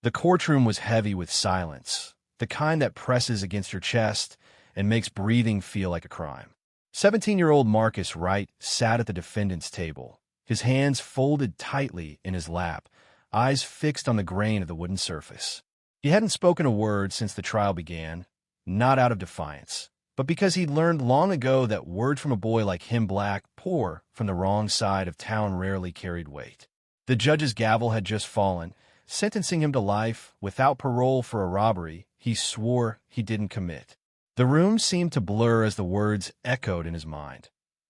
The courtroom was heavy with silence, the kind that presses against your chest and makes breathing feel like a crime. 17-year-old Marcus Wright sat at the defendant's table, his hands folded tightly in his lap, eyes fixed on the grain of the wooden surface. He hadn't spoken a word since the trial began, not out of defiance, but because he'd learned long ago that words from a boy like him, black, poor, from the wrong side of town, rarely carried weight. The judge's gavel had just fallen, sentencing him to life without parole for a robbery he swore he didn't commit. The room seemed to blur as the words echoed in his mind.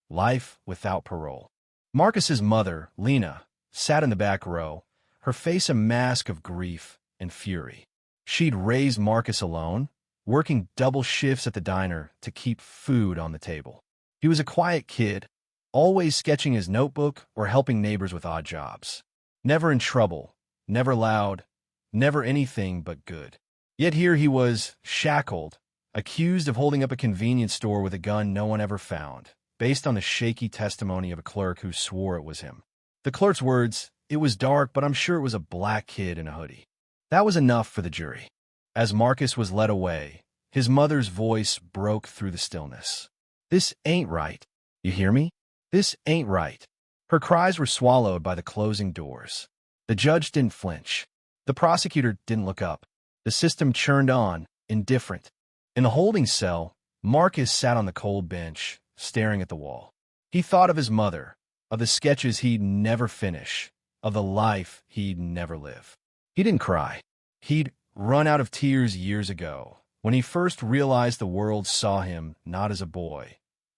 Life without parole. Marcus's mother, Lena, sat in the back row, her face a mask of grief and fury. She'd raised Marcus alone, working double shifts at the diner to keep food on the table. He was a quiet kid, always sketching his notebook or helping neighbors with odd jobs. Never in trouble, never loud, never anything but good. Yet here he was, shackled, accused of holding up a convenience store with a gun no one ever found, based on the shaky testimony of a clerk who swore it was him. The clerk's words, "It was dark, but I'm sure it was a black kid in a hoodie." That was enough for the jury. As Marcus was led away, his mother's voice broke through the stillness. "This ain't right. You hear me? This ain't right." Her cries were swallowed by the closing doors. The judge didn't flinch. The prosecutor didn't look up. The system churned on, indifferent. In the holding cell, Marcus sat on the cold bench, staring at the wall. He thought of his mother, of the sketches he'd never finish, of the life he'd never live. He didn't cry. He'd run out of tears years ago, when he first realized the world saw him not as a boy,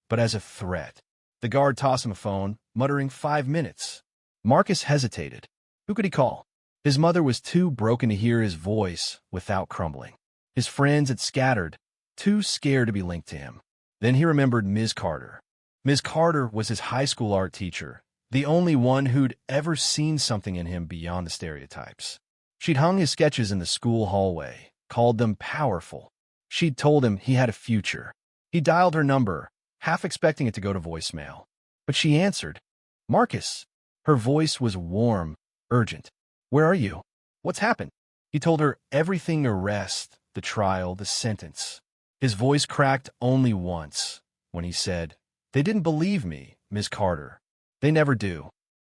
but as a threat. The guard tossed him a phone, muttering 5 minutes. Marcus hesitated. Who could he call? His mother was too broken to hear his voice without crumbling. His friends had scattered, too scared to be linked to him. Then he remembered Ms. Carter. Ms. Carter was his high school art teacher, the only one who'd ever seen something in him beyond the stereotypes. She'd hung his sketches in the school hallway, called them powerful. She'd told him he had a future. He dialed her number, half expecting it to go to voicemail. But she answered. "Marcus." Her voice was warm, urgent. "Where are you? What's happened?" He told her everything: arrest, the trial, the sentence. His voice cracked only once, when he said, "They didn't believe me, Ms. Carter. They never do."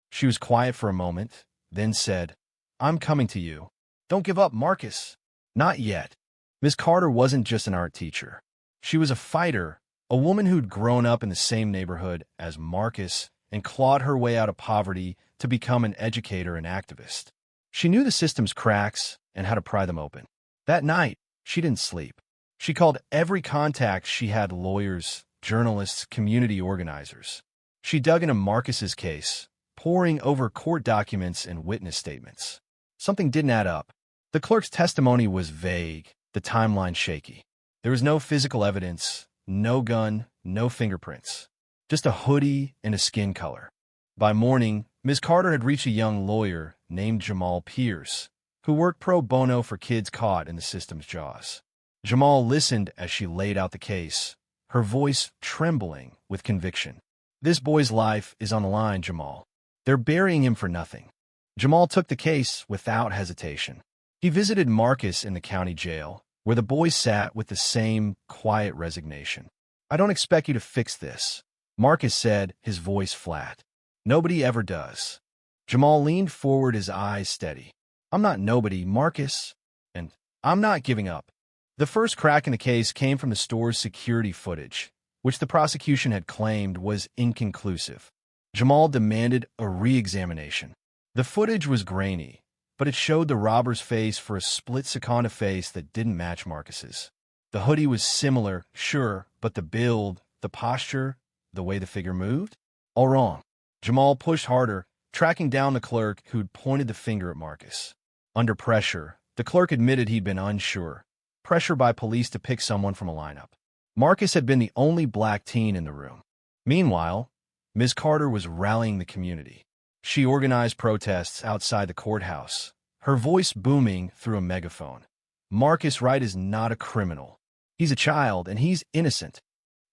She was quiet for a moment, then said, "I'm coming to you. Don't give up, Marcus." Not yet. Ms. Carter wasn't just an art teacher. She was a fighter, a woman who'd grown up in the same neighborhood as Marcus and clawed her way out of poverty to become an educator and activist. She knew the system's cracks and how to pry them open. That night, she didn't sleep. She called every contact she had: lawyers, journalists, community organizers. She dug into Marcus's case, poring over court documents and witness statements. Something didn't add up. The clerk's testimony was vague, the timeline shaky. There was no physical evidence, no gun, no fingerprints. Just a hoodie and a skin color. By morning, Ms. Carter had reached a young lawyer named Jamal Pierce, who worked pro bono for kids caught in the system's jaws. Jamal listened as she laid out the case, her voice trembling with conviction. "This boy's life is on the line, Jamal. They're burying him for nothing." Jamal took the case without hesitation. He visited Marcus in the county jail, where the boy sat with the same quiet resignation. "I don't expect you to fix this," Marcus said, his voice flat. "Nobody ever does." Jamal leaned forward, his eyes steady. "I'm not nobody, Marcus, and I'm not giving up." The first crack in the case came from the store's security footage, which the prosecution had claimed was inconclusive. Jamal demanded a re-examination. The footage was grainy, but it showed the robber's face for a split second, a face that didn't match Marcus's. The hoodie was similar, sure, but the build, the posture, the way the figure moved? All wrong. Jamal pushed harder, tracking down the clerk who'd pointed the finger at Marcus. Under pressure, the clerk admitted he'd been unsure. Pressure by police to pick someone from a lineup. Marcus had been the only black teen in the room. Meanwhile, Ms. Carter was rallying the community. She organized protests outside the courthouse, her voice booming through a megaphone. "Marcus Wright is not a criminal. He's a child, and he's innocent."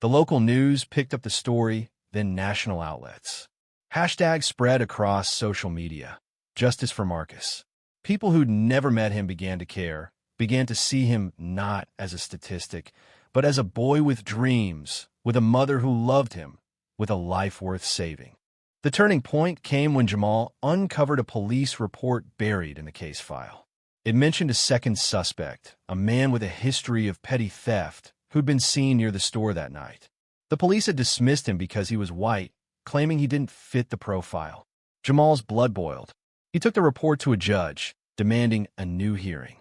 The local news picked up the story, then national outlets. Hashtags spread across social media. "Justice for Marcus." People who'd never met him began to care, began to see him not as a statistic, but as a boy with dreams, with a mother who loved him, with a life worth saving. The turning point came when Jamal uncovered a police report buried in the case file. It mentioned a second suspect, a man with a history of petty theft who'd been seen near the store that night. The police had dismissed him because he was white, claiming he didn't fit the profile. Jamal's blood boiled. He took the report to a judge, demanding a new hearing.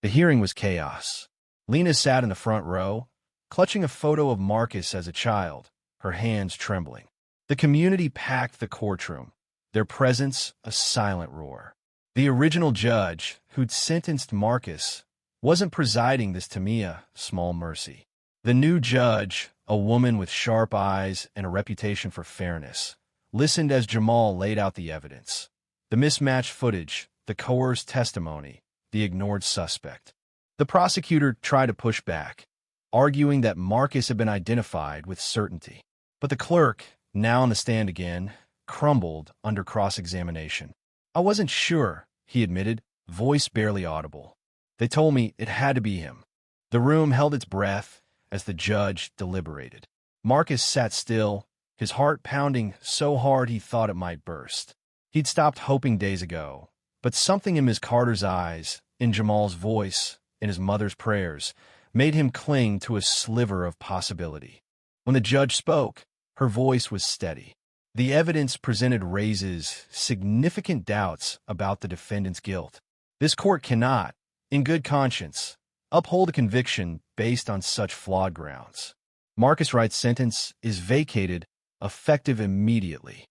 The hearing was chaos. Lena sat in the front row, clutching a photo of Marcus as a child, her hands trembling. The community packed the courtroom, their presence a silent roar. The original judge, who'd sentenced Marcus, wasn't presiding this Tamia small mercy. The new judge, a woman with sharp eyes and a reputation for fairness, listened as Jamal laid out the evidence. The mismatched footage, the coerced testimony, the ignored suspect. The prosecutor tried to push back, arguing that Marcus had been identified with certainty. But the clerk, now on the stand again, crumbled under cross-examination. I wasn't sure, he admitted, voice barely audible. They told me it had to be him. The room held its breath as the judge deliberated. Marcus sat still, his heart pounding so hard he thought it might burst. He'd stopped hoping days ago, but something in Ms. Carter's eyes, in Jamal's voice, in his mother's prayers, made him cling to a sliver of possibility. When the judge spoke, her voice was steady. The evidence presented raises significant doubts about the defendant's guilt. This court cannot, in good conscience, uphold a conviction based on such flawed grounds. Marcus Wright's sentence is vacated, effective immediately.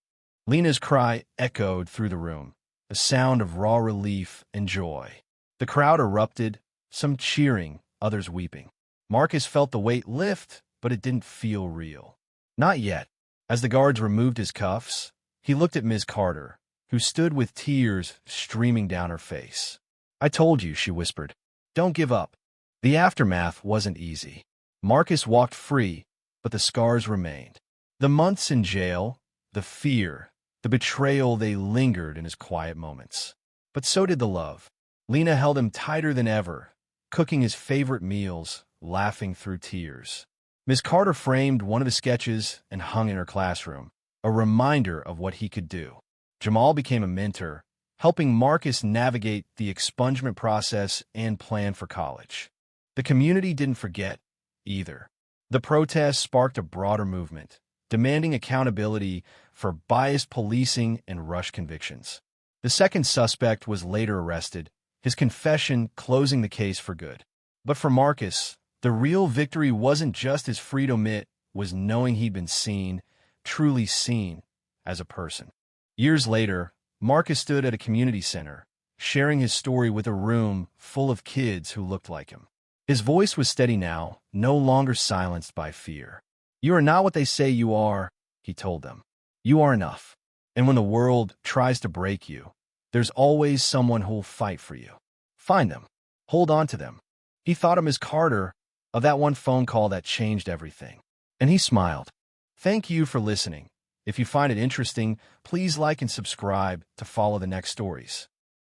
Lena's cry echoed through the room, a sound of raw relief and joy. The crowd erupted, some cheering, others weeping. Marcus felt the weight lift, but it didn't feel real. Not yet. As the guards removed his cuffs, he looked at Ms. Carter, who stood with tears streaming down her face. "I told you," she whispered. "Don't give up." The aftermath wasn't easy. Marcus walked free, but the scars remained. The months in jail, the fear, the betrayal, they lingered in his quiet moments. But so did the love. Lena held him tighter than ever, cooking his favorite meals, laughing through tears. Ms. Carter framed one of his sketches and hung in her classroom, a reminder of what he could do. Jamal became a mentor, helping Marcus navigate the expungement process and plan for college. The community didn't forget, either. The protests sparked a broader movement, demanding accountability for biased policing and rushed convictions. The second suspect was later arrested, his confession closing the case for good. But for Marcus, the real victory wasn't just his freedom, it was knowing he'd been seen, truly seen, as a person. Years later, Marcus stood at a community center, sharing his story with a room full of kids who looked like him. His voice was steady now, no longer silenced by fear. "You are not what they say you are," he told them. "You are enough. And when the world tries to break you, there's always someone who'll fight for you. Find them. Hold on to them." He thought of Ms. Carter, of that one phone call that changed everything. And he smiled. Thank you for listening. If you find it interesting, please like and subscribe to follow the next stories.